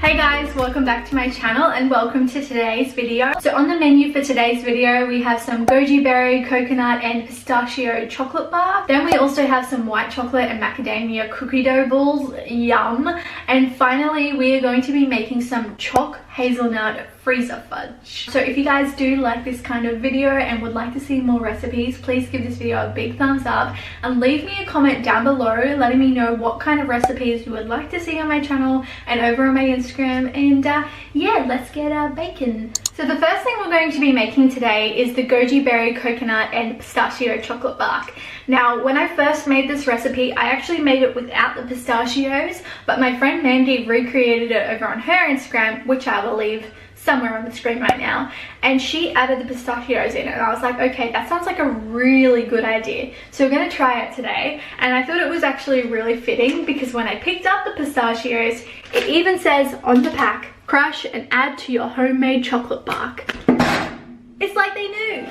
Hey guys, welcome back to my channel and welcome to today's video. So on the menu for today's video we have some goji berry, coconut and pistachio chocolate bar. Then we also have some white chocolate and macadamia cookie dough balls, yum. And finally we are going to be making some choc hazelnut freezer fudge. So if you guys do like this kind of video and would like to see more recipes, please give this video a big thumbs up and leave me a comment down below letting me know what kind of recipes you would like to see on my channel and over on my Instagram. And yeah, let's get baking. So the first thing we're going to be making today is the goji berry, coconut and pistachio chocolate bark. Now when I first made this recipe I actually made it without the pistachios, but my friend Mandy recreated it over on her Instagram, which I will leave somewhere on the screen right now, and she added the pistachios in it, and I was like, okay, that sounds like a really good idea, so we're going to try it today. And I thought it was actually really fitting because when I picked up the pistachios, it even says on the pack, crush and add to your homemade chocolate bark. It's like they knew.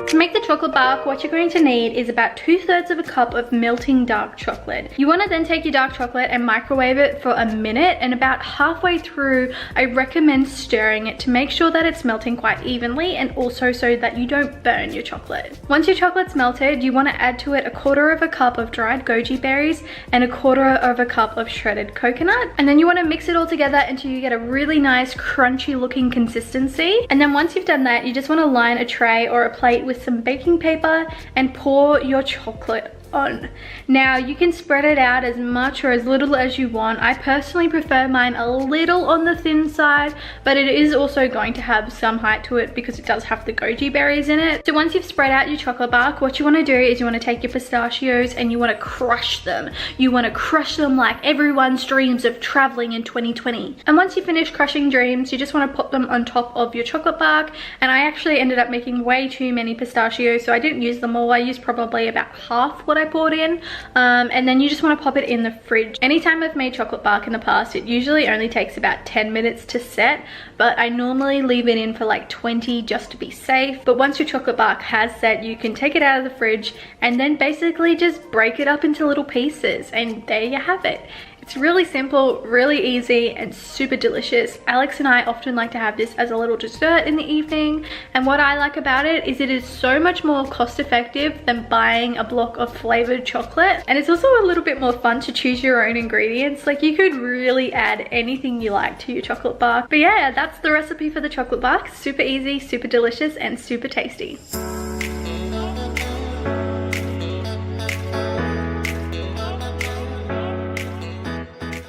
To make the chocolate bark, what you're going to need is about 2/3 of a cup of melting dark chocolate. You want to then take your dark chocolate and microwave it for a minute, and about halfway through I recommend stirring it to make sure that it's melting quite evenly and also so that you don't burn your chocolate. Once your chocolate's melted, you want to add to it 1/4 of a cup of dried goji berries and 1/4 of a cup of shredded coconut, and then you want to mix it all together until you get a really nice crunchy looking consistency. And then once you've done that, you just want to line a tray or a plate with some baking paper and pour your chocolate on. Now you can spread it out as much or as little as you want. I personally prefer mine a little on the thin side, but it is also going to have some height to it because it does have the goji berries in it. So once you've spread out your chocolate bark, what you want to do is you want to take your pistachios and you want to crush them. You want to crush them like everyone's dreams of traveling in 2020. And once you finish crushing dreams, you just want to put them on top of your chocolate bark. And I actually ended up making way too many pistachios, so I didn't use them all. I used probably about half what I poured in, and then you just want to pop it in the fridge. Anytime I've made chocolate bark in the past, it usually only takes about 10 minutes to set, but I normally leave it in for like 20 just to be safe. But once your chocolate bark has set, you can take it out of the fridge and then basically just break it up into little pieces, and there you have it. It's really simple, really easy, and super delicious. Alex and I often like to have this as a little dessert in the evening, and what I like about it is so much more cost effective than buying a block of flavored chocolate, and it's also a little bit more fun to choose your own ingredients. Like you could really add anything you like to your chocolate bark. But yeah, that's the recipe for the chocolate bark. Super easy, super delicious, and super tasty.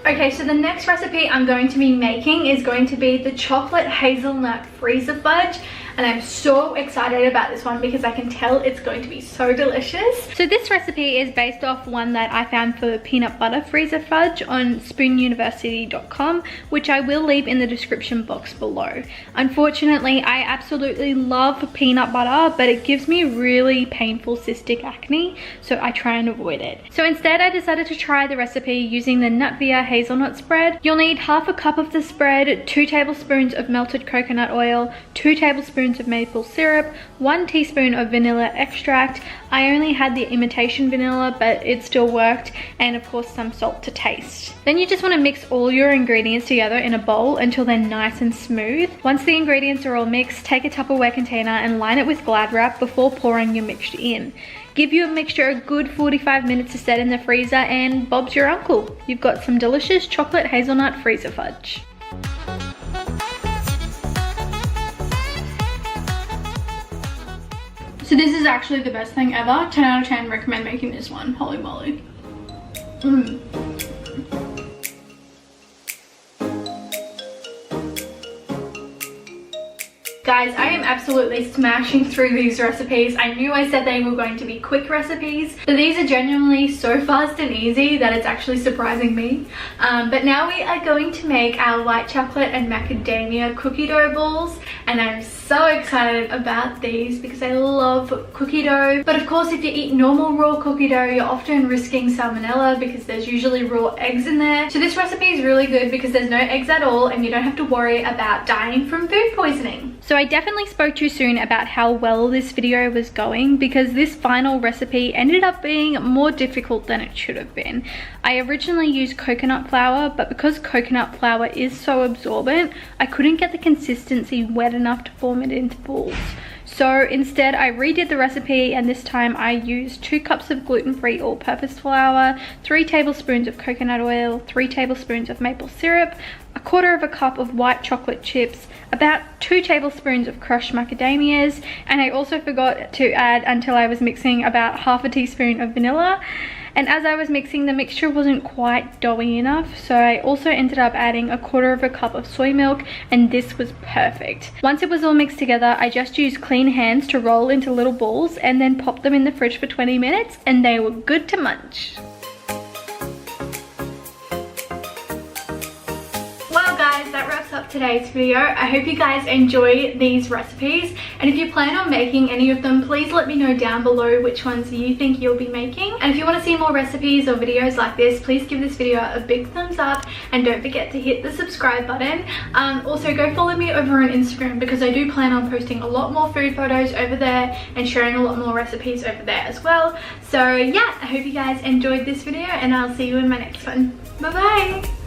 Okay, so the next recipe I'm going to be making is going to be the chocolate hazelnut freezer fudge. And I'm so excited about this one because I can tell it's going to be so delicious. So this recipe is based off one that I found for peanut butter freezer fudge on spoonuniversity.com, which I will leave in the description box below. Unfortunately, I absolutely love peanut butter, but it gives me really painful cystic acne, so I try and avoid it. So instead, I decided to try the recipe using the nut via hazelnut spread. You'll need 1/2 cup of the spread, 2 tablespoons of melted coconut oil, 2 tablespoons of maple syrup, 1 teaspoon of vanilla extract. I only had the imitation vanilla, but it still worked, and of course some salt to taste. Then you just want to mix all your ingredients together in a bowl until they're nice and smooth. Once the ingredients are all mixed, take a Tupperware container and line it with Glad wrap before pouring your mixture in. Give your mixture a good 45 minutes to set in the freezer, and Bob's your uncle. You've got some delicious chocolate hazelnut freezer fudge. So this is actually the best thing ever. 10 out of 10, recommend making this one. Holy moly. Guys, I am absolutely smashing through these recipes. I knew I said they were going to be quick recipes, but these are genuinely so fast and easy that it's actually surprising me. But now we are going to make our white chocolate and macadamia cookie dough balls, and I'm so excited about these because I love cookie dough. But of course, if you eat normal raw cookie dough, you're often risking salmonella because there's usually raw eggs in there. So this recipe is really good because there's no eggs at all and you don't have to worry about dying from food poisoning. So I definitely spoke too soon about how well this video was going, because this final recipe ended up being more difficult than it should have been. I originally used coconut flour, but because coconut flour is so absorbent, I couldn't get the consistency wet enough to form it into balls. So instead I redid the recipe, and this time I used 2 cups of gluten-free all-purpose flour, 3 tablespoons of coconut oil, 3 tablespoons of maple syrup, 1/4 cup of white chocolate chips, about 2 tablespoons of crushed macadamias, and I also forgot to add, until I was mixing, about 1/2 teaspoon of vanilla. And as I was mixing, the mixture wasn't quite doughy enough, so I also ended up adding 1/4 cup of soy milk, and this was perfect. Once it was all mixed together, I just used clean hands to roll into little balls and then pop them in the fridge for 20 minutes, and they were good to munch. Well guys, that wraps up today's video. I hope you guys enjoy these recipes, and if you plan on making any of them, please let me know down below which ones you think you'll be making. And if you want to see more recipes or videos like this, please give this video a big thumbs up, and don't forget to hit the subscribe button. Also go follow me over on Instagram, because I do plan on posting a lot more food photos over there and sharing a lot more recipes over there as well. So yeah, I hope you guys enjoyed this video, and I'll see you in my next one. Bye bye.